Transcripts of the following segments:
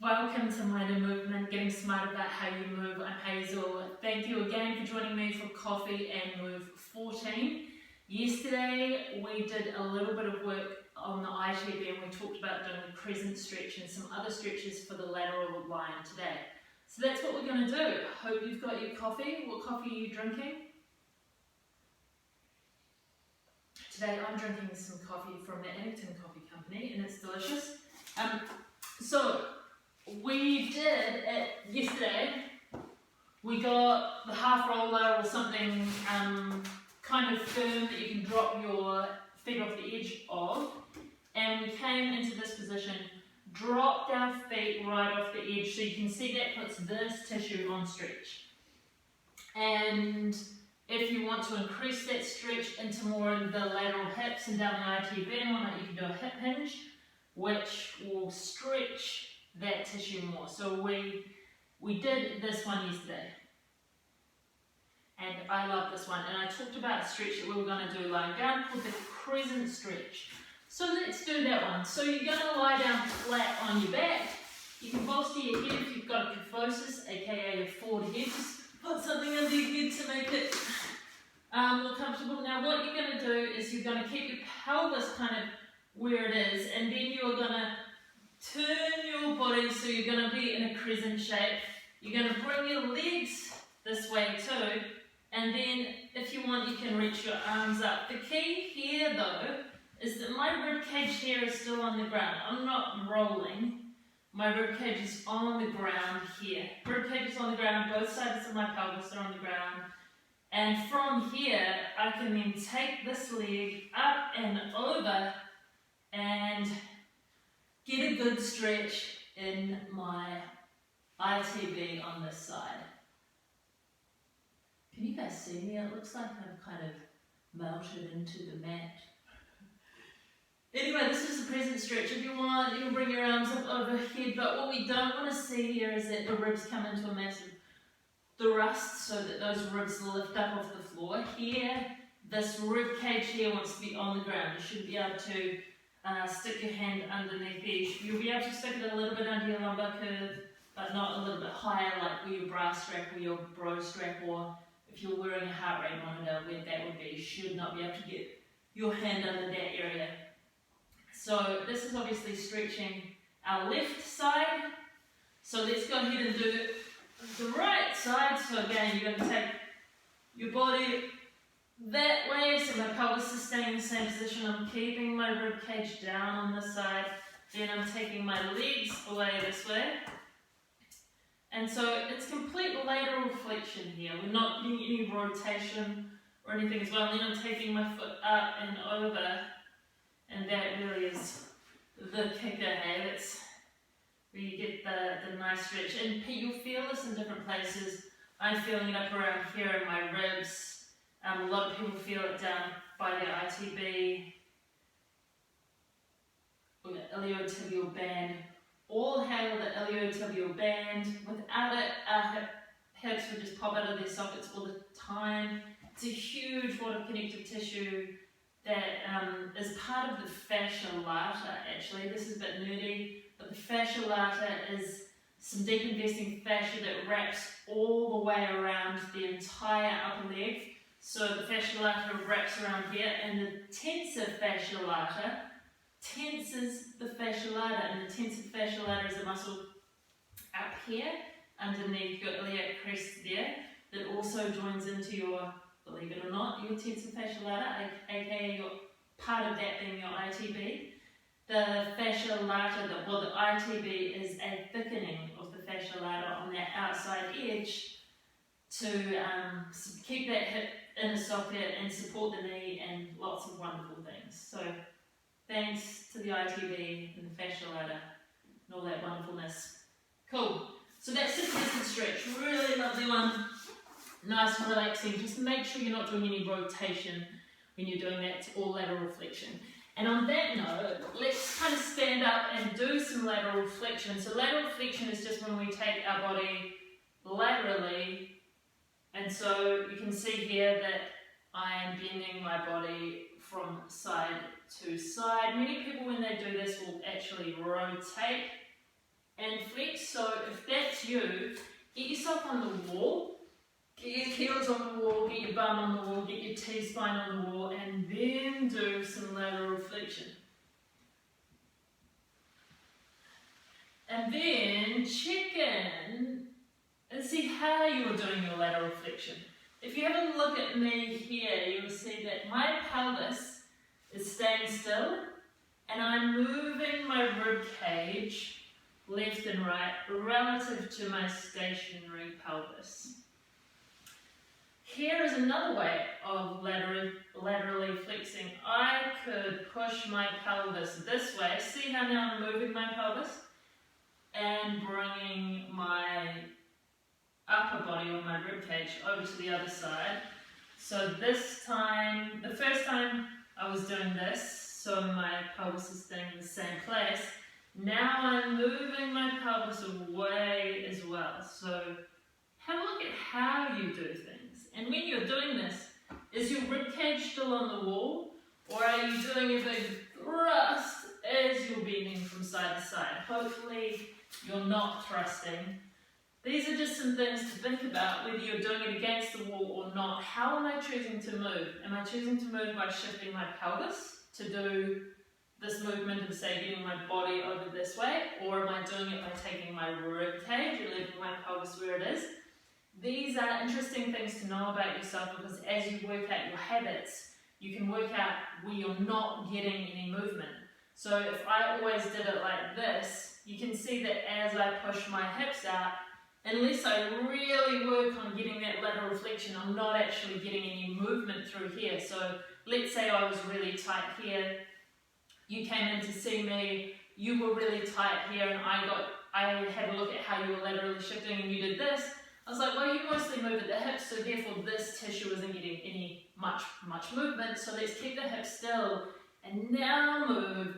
Welcome to Minor Movement, getting smart about how you move. I'm Hazel. Thank you again for joining me for Coffee and Move 14. Yesterday we did a little bit of work on the ITB and we talked about doing the crescent stretch and some other stretches for the lateral line today. So that's what we're going to do. Hope you've got your coffee. What coffee are you drinking? Today I'm drinking some coffee from the Addington Coffee Company and it's delicious. So we did it yesterday. We got the half roller or something kind of firm that you can drop your feet off the edge of, and we came into this position, dropped our feet right off the edge, so you can see that puts this tissue on stretch. And if you want to increase that stretch into more of the lateral hips and down the ITB and whatnot, you can do a hip hinge, which will stretch that tissue more. So we did this one yesterday, and I love this one. And I talked about a stretch that we were going to do lying down called the crescent stretch. So let's do that one. So you're going to lie down flat on your back. You can bolster your head if you've got a kyphosis, aka a forward head. Just put something under your head to make it more comfortable. Now what you're going to do is you're going to keep your pelvis kind of where it is, and then you're going to turn your body so you're going to be in a crescent shape. You're going to bring your legs this way too, and then if you want you can reach your arms up. The key here though is that my rib cage here is still on the ground. I'm not rolling. My rib cage is on the ground here. Rib cage is on the ground, both sides of my pelvis are on the ground. And from here I can then take this leg up and over and get a good stretch in my ITB on this side. Can you guys see me? It looks like I've kind of melted into the mat. Anyway, this is the present stretch. If you want, you can bring your arms up overhead, but what we don't want to see here is that the ribs come into a massive thrust so that those ribs lift up off the floor. Here, this rib cage here wants to be on the ground. You should be able to stick your hand underneath there. You'll be able to stick it a little bit under your lumbar curve, but not a little bit higher like where your bra strap or your bro strap, or if you're wearing a heart rate monitor, where that would be. You should not be able to get your hand under that area. So this is obviously stretching our left side. So let's go ahead and do the right side. So again, you're going to take your body that way, so my pelvis is staying in the same position. I'm keeping my rib cage down on this side. Then I'm taking my legs away this way. And so it's complete lateral flexion here. We're not getting any rotation or anything as well. And then I'm taking my foot up and over. And that really is the kicker, hey? That's where you get the nice stretch. And you'll feel this in different places. I'm feeling it up around here in my ribs. A lot of people feel it down by their ITB, or the iliotibial band. All hail the iliotibial band. Without it, our hips would just pop out of their sockets all the time. It's a huge wad of connective tissue that is part of the fascia lata, actually. This is a bit nerdy, but the fascia lata is some deep investing fascia that wraps all the way around the entire upper leg. So the fascia lata wraps around here, and the tensor fascia lata tenses the fascia lata, and the tensor fascia lata is a muscle up here underneath your iliac crest there that also joins into your, believe it or not, your tensor fascia lata, aka your part of that being your ITB. The fascia lata, the ITB is a thickening of the fascia lata on that outside edge to keep that hip in a socket and support the knee and lots of wonderful things. So thanks to the ITB and the fascia lata and all that wonderfulness. Cool. So that's the crescent stretch. Really lovely one. Nice and relaxing. Just make sure you're not doing any rotation when you're doing that. It's all lateral flexion. And on that note, let's kind of stand up and do some lateral flexion. So lateral flexion is just when we take our body laterally. And so you can see here that I am bending my body from side to side. Many people when they do this will actually rotate and flex. that's you, get yourself on the wall, get your heels on the wall, get your bum on the wall, get your T-spine on the wall, and then do some lateral flexion. And then check in and see how you're doing your lateral flexion. If you have a look at me here, you will see that my pelvis is staying still, and I'm moving my rib cage left and right relative to my stationary pelvis. Here is another way of laterally flexing. I could push my pelvis this way. See how now I'm moving my pelvis? And bringing my upper body or my rib cage over to the other side. So this time, the first time I was doing this, so my pelvis is staying in the same place. Now I'm moving my pelvis away as well. So have a look at how you do things. And when you're doing this, is your rib cage still on the wall? Or are you doing a big thrust as you're bending from side to side? Hopefully you're not thrusting. These are just some things to think about, whether you're doing it against the wall or not. How am I choosing to move? Am I choosing to move by shifting my pelvis to do this movement and say getting my body over this way? Or am I doing it by taking my rib cage and leaving my pelvis where it is? These are interesting things to know about yourself, because as you work out your habits, you can work out where you're not getting any movement. So if I always did it like this, you can see that as I push my hips out, unless I really work on getting that lateral flexion, I'm not actually getting any movement through here. So let's say I was really tight here, you came in to see me, you were really tight here, and I had a look at how you were laterally shifting and you did this. I was like, well, you mostly move at the hips, so therefore this tissue isn't getting any much movement, so let's keep the hips still, and now move,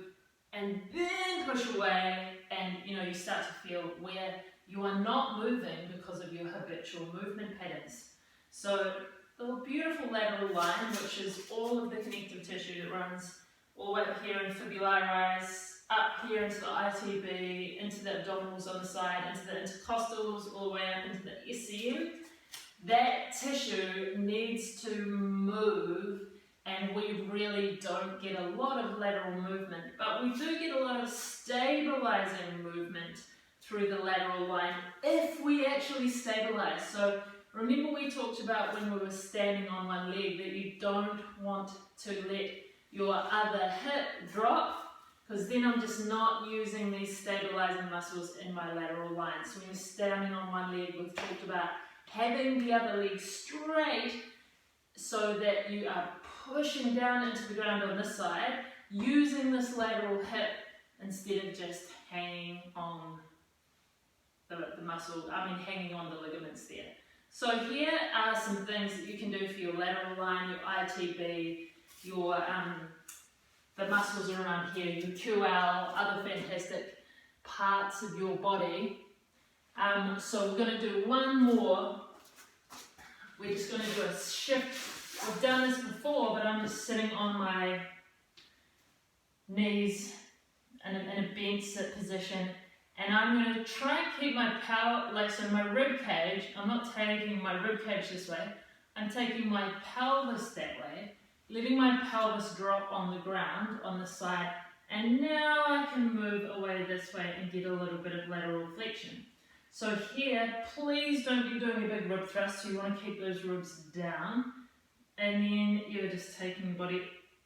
and then push away, and you start to feel where you are not moving because of your habitual movement patterns. So the beautiful lateral line, which is all of the connective tissue that runs all the way up here in fibularis, up here into the ITB, into the abdominals on the side, into the intercostals, all the way up into the SCM. That tissue needs to move, and we really don't get a lot of lateral movement, but we do get a lot of stabilizing movement through the lateral line if we actually stabilize. So remember we talked about when we were standing on one leg that you don't want to let your other hip drop, because then I'm just not using these stabilizing muscles in my lateral line. So when you're standing on one leg, we've talked about having the other leg straight so that you are pushing down into the ground on this side, using this lateral hip instead of just hanging on the muscle, hanging on the ligaments there. So here are some things that you can do for your lateral line, your ITB, your the muscles around here, your QL, other fantastic parts of your body. So we're going to do one more. We're just going to do a shift. We've done this before, but I'm just sitting on my knees in a bent sit position, and I'm going to try and keep my so my rib cage. I'm not taking my rib cage this way. I'm taking my pelvis that way, letting my pelvis drop on the ground on the side, and now I can move away this way and get a little bit of lateral flexion. So here, please don't be doing a big rib thrust, so you want to keep those ribs down, and then you're just taking your body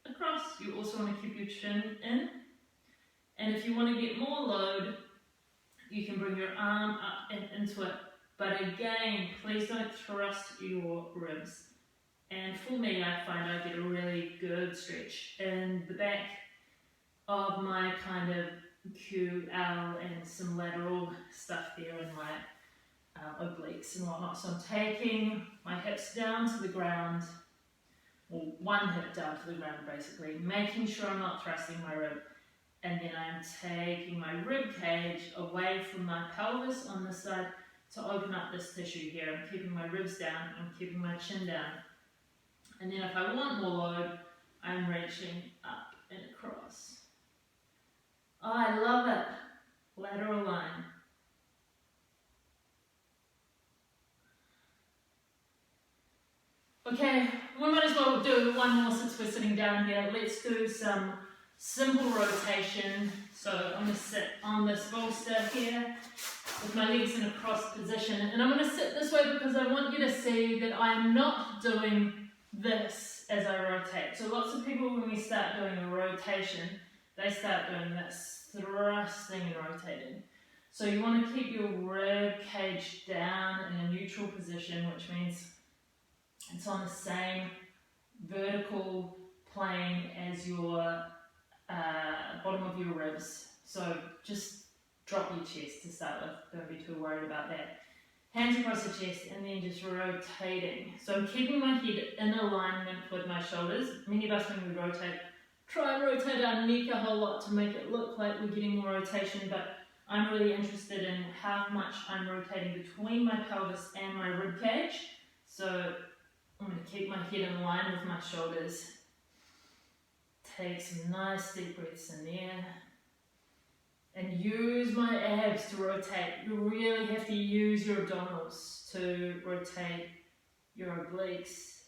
across. You also want to keep your chin in, and if you want to get more load, you can bring your arm up and into it, but again, please don't thrust your ribs. And for me, I find I get a really good stretch in the back of my kind of QL and some lateral stuff there in my obliques and whatnot. So I'm taking my hips down to the ground, or one hip down to the ground basically, making sure I'm not thrusting my rib. And then I'm taking my rib cage away from my pelvis on this side to open up this tissue here. I'm keeping my ribs down, I'm keeping my chin down. And then if I want more load, I'm reaching up and across. Oh, I love it. Lateral line. Okay, we might as well do one more since we're sitting down here. Let's do some simple rotation. So I'm going to sit on this bolster here with my legs in a crossed position. And I'm going to sit this way because I want you to see that I'm not doing this as I rotate. So lots of people, when we start doing a rotation, they start doing this, thrusting and rotating. So you want to keep your rib cage down in a neutral position, which means it's on the same vertical plane as your bottom of your ribs. So just drop your chest to start with, don't be too worried about that. Hands across the chest and then just rotating. So I'm keeping my head in alignment with my shoulders. Many of us when we rotate, try and rotate our neck a whole lot to make it look like we're getting more rotation, but I'm really interested in how much I'm rotating between my pelvis and my rib cage. So I'm going to keep my head in line with my shoulders. Take some nice deep breaths in there. And use my abs to rotate. You really have to use your abdominals to rotate your obliques.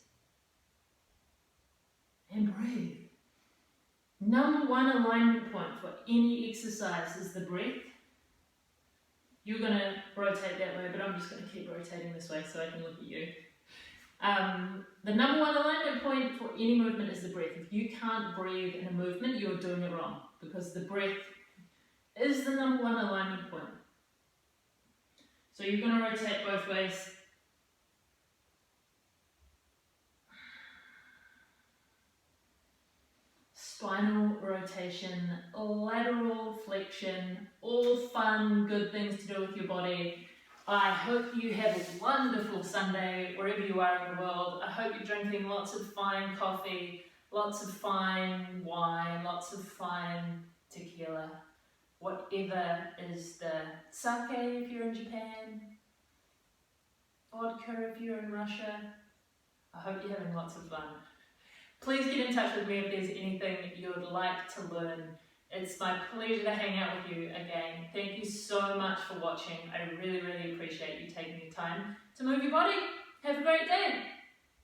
And breathe. Number one alignment point for any exercise is the breath. You're going to rotate that way, but I'm just going to keep rotating this way so I can look at you. The number one alignment point for any movement is the breath. If you can't breathe in a movement, you're doing it wrong, because the breath is the number one alignment point. So you're going to rotate both ways. Spinal rotation, lateral flexion, all fun, good things to do with your body. I hope you have a wonderful Sunday wherever you are in the world. I hope you're drinking lots of fine coffee, lots of fine wine, lots of fine tequila. Whatever is the sake if you're in Japan, vodka if you're in Russia. I hope you're having lots of fun. Please get in touch with me if there's anything you would like to learn. It's my pleasure to hang out with you again. Thank you so much for watching. I really, really appreciate you taking the time to move your body. Have a great day.